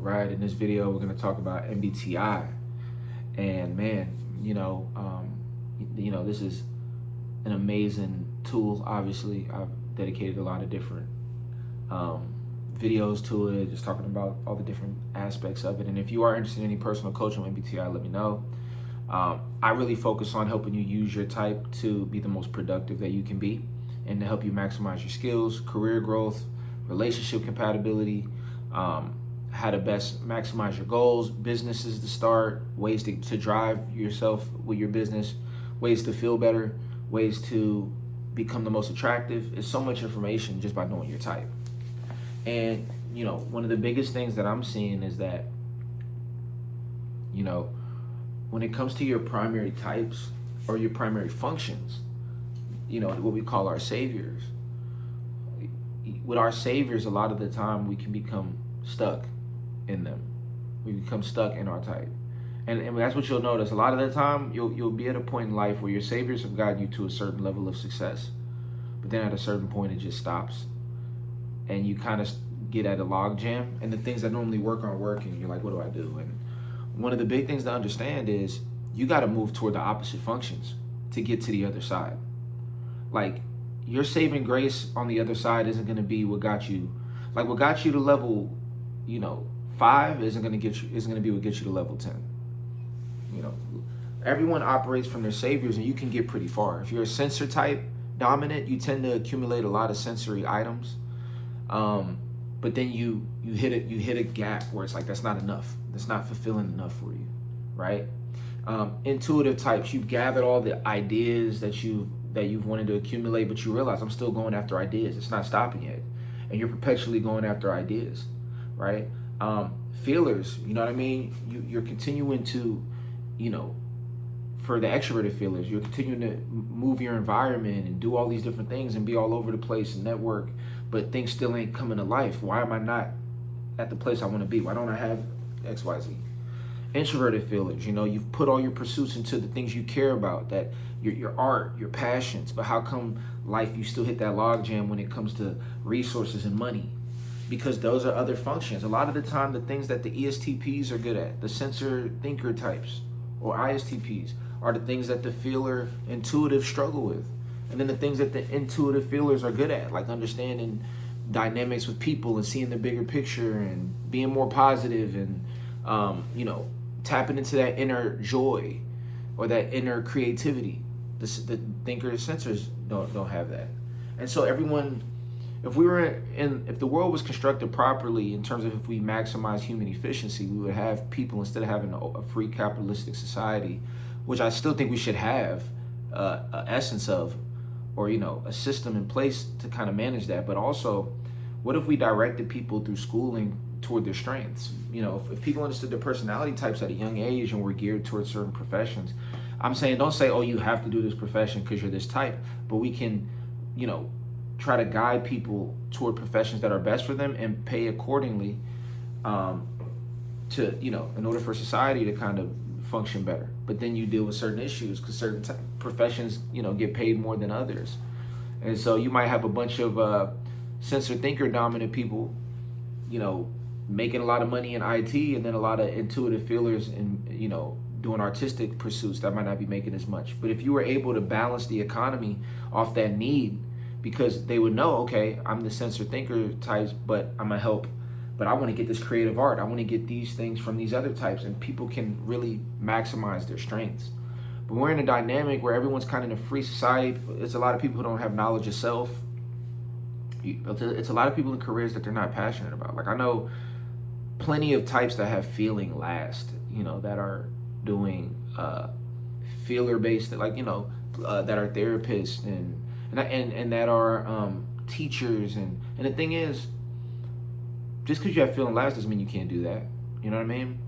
right? In this video, we're going to talk about MBTI. And man, this is an amazing tool. Obviously, I've dedicated a lot of different videos to it, just talking about all the different aspects of it. And if you are interested in any personal coaching with MBTI, let me know. I really focus on helping you use your type to be the most productive that you can be, and to help you maximize your skills, career growth, relationship compatibility, how to best maximize your goals, businesses to start, ways to drive yourself with your business, ways to feel better, ways to become the most attractive. It's so much information just by knowing your type. And, one of the biggest things that I'm seeing is that, when it comes to your primary types or your primary functions, what we call our saviors. With our saviors, a lot of the time we can become stuck in them. We become stuck in our type. And that's what you'll notice. A lot of the time, you'll be at a point in life where your saviors have gotten you to a certain level of success. But then at a certain point, it just stops. And you kind of get at a log jam. And the things that normally work aren't working. You're like, what do I do? And one of the big things to understand is you got to move toward the opposite functions to get to the other side. Like, your saving grace on the other side isn't going to be what got you to level, 5 isn't going to be what gets you to level 10. Everyone operates from their saviors, and you can get pretty far. If you're a sensor type dominant, you tend to accumulate a lot of sensory items. But then you hit a gap where it's like, that's not enough. That's not fulfilling enough for you, right? Intuitive types, you've gathered all the ideas that you've wanted to accumulate, but you realize, I'm still going after ideas. It's not stopping yet. And you're perpetually going after ideas, right? Feelers, you know what I mean? You're continuing to, for the extroverted feelers, you're continuing to move your environment and do all these different things and be all over the place and network, but things still ain't coming to life. Why am I not at the place I want to be? Why don't I have X, Y, Z? Introverted feelers, you've put all your pursuits into the things you care about, that your art, your passions, but how come life you still hit that log jam when it comes to resources and money? Because those are other functions. A lot of the time, the things that the ESTPs are good at, the sensor thinker types or ISTPs, are the things that the feeler intuitive struggle with. And then the things that the intuitive feelers are good at, like understanding dynamics with people and seeing the bigger picture and being more positive and, tapping into that inner joy or that inner creativity. The thinker sensors don't have that. And so everyone, if the world was constructed properly in terms of if we maximize human efficiency, we would have people, instead of having a free capitalistic society, which I still think we should have an essence of, or a system in place to kind of manage that. But also, what if we directed people through schooling toward their strengths? If people understood their personality types at a young age and were geared towards certain professions, I'm saying, don't say, oh, you have to do this profession because you're this type, but we can, try to guide people toward professions that are best for them and pay accordingly to, in order for society to kind of function better. But then you deal with certain issues because certain professions, get paid more than others. And so you might have a bunch of sensor thinker dominant people, making a lot of money in IT, and then a lot of intuitive feelers and, doing artistic pursuits that might not be making as much. But if you were able to balance the economy off that need, because they would know, okay, I'm the sensor thinker types, but I'm gonna help, but I want to get this creative art. I want to get these things from these other types, and people can really maximize their strengths. But we're in a dynamic where everyone's kind of in a free society. It's a lot of people who don't have knowledge of self. It's a lot of people in careers that they're not passionate about. Like, I know plenty of types that have feeling last, that are doing feeler based, that are therapists and that are teachers. And the thing is, just because you have feeling last doesn't mean you can't do that. You know what I mean?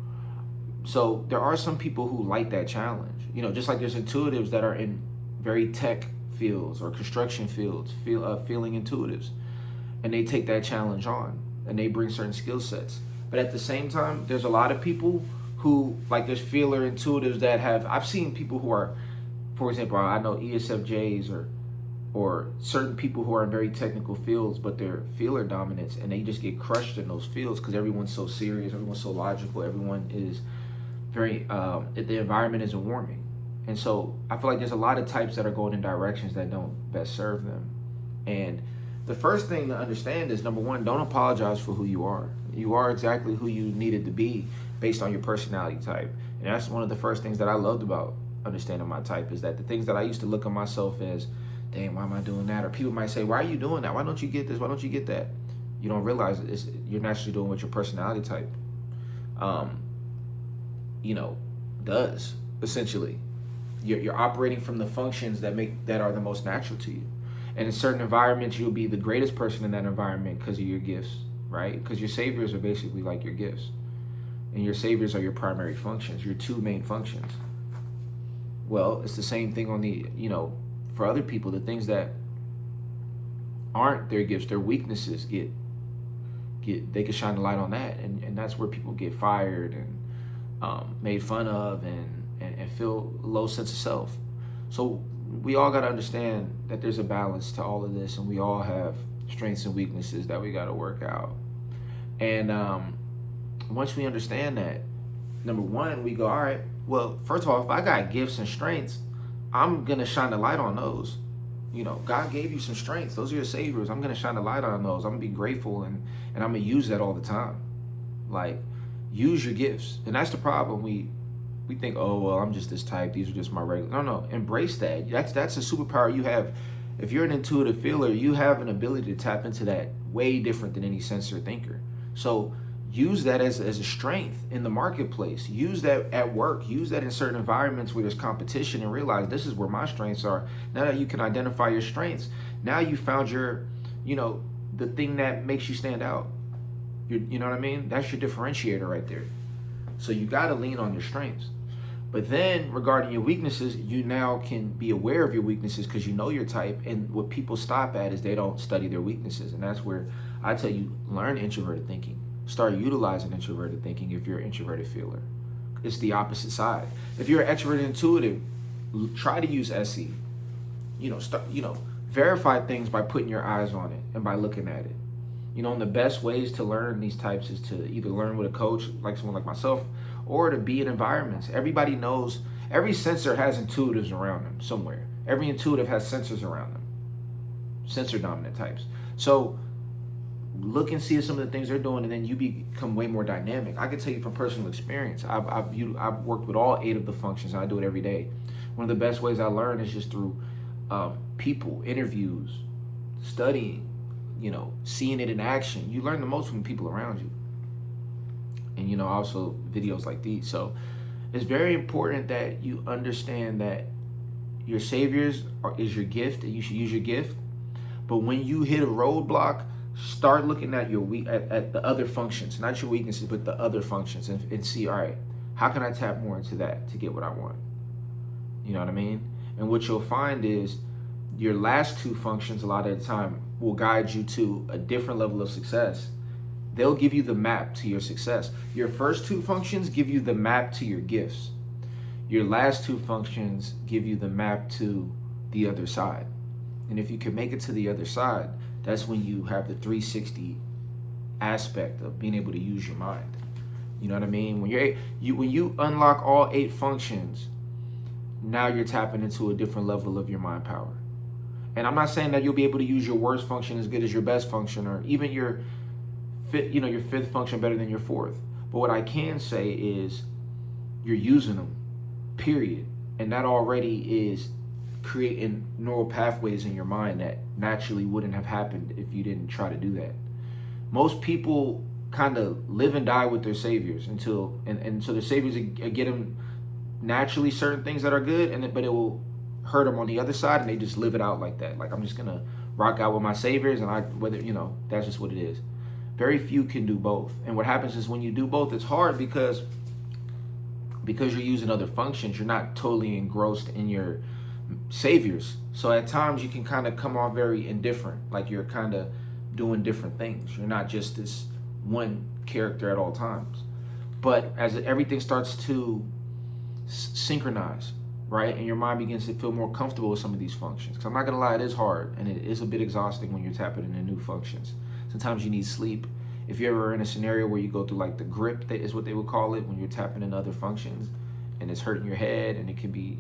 So there are some people who like that challenge. Just like there's intuitives that are in very tech fields or construction fields, feeling intuitives, and they take that challenge on and they bring certain skill sets. But at the same time, there's a lot of people who, like, there's feeler intuitives that I've seen people who are, for example, I know ESFJs or certain people who are in very technical fields, but they're feeler dominants, and they just get crushed in those fields because everyone's so serious, everyone's so logical, everyone is very, the environment isn't warming. And so I feel like there's a lot of types that are going in directions that don't best serve them. And the first thing to understand is, number one, don't apologize for who you are. You are exactly who you needed to be based on your personality type. And that's one of the first things that I loved about understanding my type, is that the things that I used to look at myself as, damn, why am I doing that? Or people might say, why are you doing that? Why don't you get this? Why don't you get that? You don't realize you're naturally doing what your personality type, does, essentially. You're operating from the functions that are the most natural to you. And in certain environments, you'll be the greatest person in that environment because of your gifts, right? Because your saviors are basically like your gifts. And your saviors are your primary functions, your two main functions. Well, it's the same thing on the, for other people, the things that aren't their gifts, their weaknesses they can shine the light on that. And that's where people get fired and made fun of and feel a low sense of self. So we all got to understand that there's a balance to all of this, and we all have strengths and weaknesses that we got to work out. And once we understand that, number one, we go, all right, well, first of all, if I got gifts and strengths, I'm going to shine the light on those. God gave you some strengths. Those are your saviors. I'm going to shine the light on those. I'm going to be grateful, and I'm going to use that all the time. Like, use your gifts. And that's the problem. We think, oh, well, I'm just this type. These are just my regular. No. Embrace that. That's a superpower you have. If you're an intuitive feeler, you have an ability to tap into that way different than any sensor thinker. So use that as a strength in the marketplace. Use that at work. Use that in certain environments where there's competition, and realize this is where my strengths are. Now that you can identify your strengths, now you found your, the thing that makes you stand out. You know what I mean? That's your differentiator right there. So you got to lean on your strengths. But then regarding your weaknesses, you now can be aware of your weaknesses because you know your type. And what people stop at is they don't study their weaknesses. And that's where I tell you, learn introverted thinking. Start utilizing introverted thinking if you're an introverted feeler. It's the opposite side. If you're an extroverted intuitive, try to use SE. Verify things by putting your eyes on it and by looking at it. And the best ways to learn these types is to either learn with a coach, like someone like myself, or to be in environments. Everybody knows, every sensor has intuitives around them somewhere. Every intuitive has sensors around them, sensor dominant types. So look and see some of the things they're doing, and then you become way more dynamic. I can tell you from personal experience, I've worked with all 8 of the functions, and I do it every day. One of the best ways I learn is just through people, interviews, studying, seeing it in action. You learn the most from people around you. And, also videos like these. So it's very important that you understand that your saviors is your gift, and you should use your gift. But when you hit a roadblock, start looking at at the other functions, not your weaknesses, but the other functions, and see, all right, how can I tap more into that to get what I want? You know what I mean? And what you'll find is your last 2 functions a lot of the time will guide you to a different level of success. They'll give you the map to your success. Your first 2 functions give you the map to your gifts. Your last 2 functions give you the map to the other side. And if you can make it to the other side, that's when you have the 360 aspect of being able to use your mind. You know what I mean? When you unlock all 8 functions, now you're tapping into a different level of your mind power. And I'm not saying that you'll be able to use your worst function as good as your best function, or even your 5th function better than your 4th. But what I can say is you're using them, period. And that already is creating neural pathways in your mind that naturally wouldn't have happened if you didn't try to do that. Most people kind of live and die with their saviors until so their saviors get them naturally certain things that are good, but it will hurt them on the other side, and they just live it out like that. Like, I'm just gonna rock out with my saviors, and that's just what it is. Very few can do both. And what happens is when you do both, it's hard because you're using other functions. You're not totally engrossed in your saviors. So at times you can kind of come off very indifferent, like you're kind of doing different things. You're not just this one character at all times. But as everything starts to synchronize, right? And your mind begins to feel more comfortable with some of these functions. Because I'm not gonna lie, it is hard and it is a bit exhausting when you're tapping into new functions. Sometimes you need sleep. If you're ever in a scenario where you go through like the grip, that is what they would call it, when you're tapping into other functions and it's hurting your head, and it can be,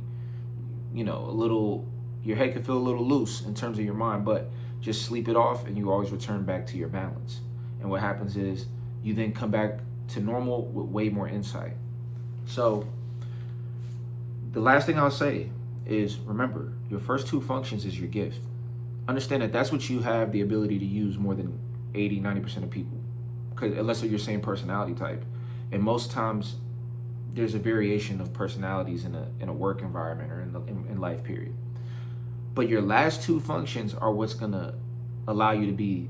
you know, a little, your head can feel a little loose in terms of your mind, but just sleep it off and you always return back to your balance. And what happens is you then come back to normal with way more insight. So the last thing I'll say is, remember, your first two functions is your gift. Understand that that's what you have the ability to use more than 80-90% of people, unless they're your same personality type. And most times there's a variation of personalities in a work environment or in life period. But your last two functions are what's gonna allow you to be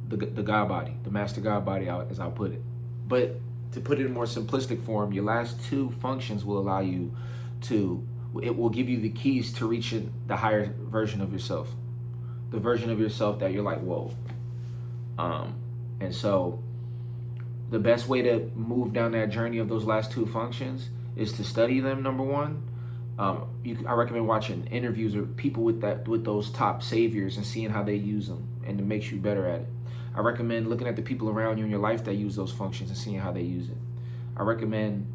the God body, the master God body, as I'll put it. But to put it in more simplistic form, your last two functions will allow you to, it will give you the keys to reaching the higher version of yourself, the version of yourself that you're like, whoa. And so the best way to move down that journey of those last two functions is to study them, number one. I recommend watching interviews of people with those top saviors and seeing how they use them, and it makes you better at it. I recommend looking at the people around you in your life that use those functions and seeing how they use it. I recommend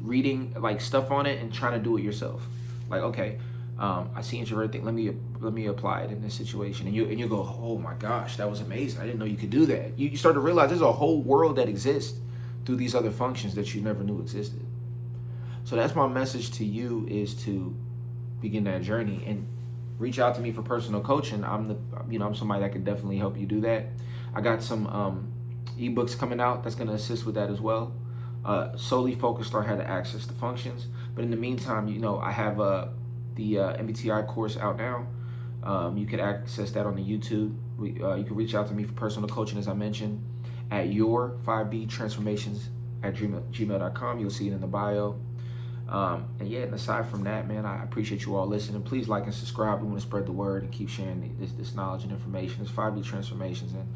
reading like stuff on it and trying to do it yourself. Like, okay, I see introvert thing. Let me apply it in this situation, and you go, oh my gosh, that was amazing. I didn't know you could do that. You start to realize there's a whole world that exists through these other functions that you never knew existed. So that's my message to you, is to begin that journey and reach out to me for personal coaching. I'm somebody that can definitely help you do that. I got some ebooks coming out that's going to assist with that as well. Solely focused on how to access the functions. But in the meantime, I have the MBTI course out now. You can access that on the YouTube. You can reach out to me for personal coaching, as I mentioned, at your5btransformations@gmail.com. You'll see it in the bio. And aside from that, man, I appreciate you all listening. Please like and subscribe. We want to spread the word and keep sharing this knowledge and information. It's 5B Transformations, and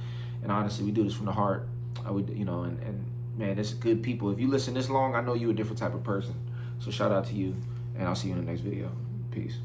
honestly, we do this from the heart. Man, it's good people. If you listen this long, I know you're a different type of person. So shout out to you, and I'll see you in the next video. Peace.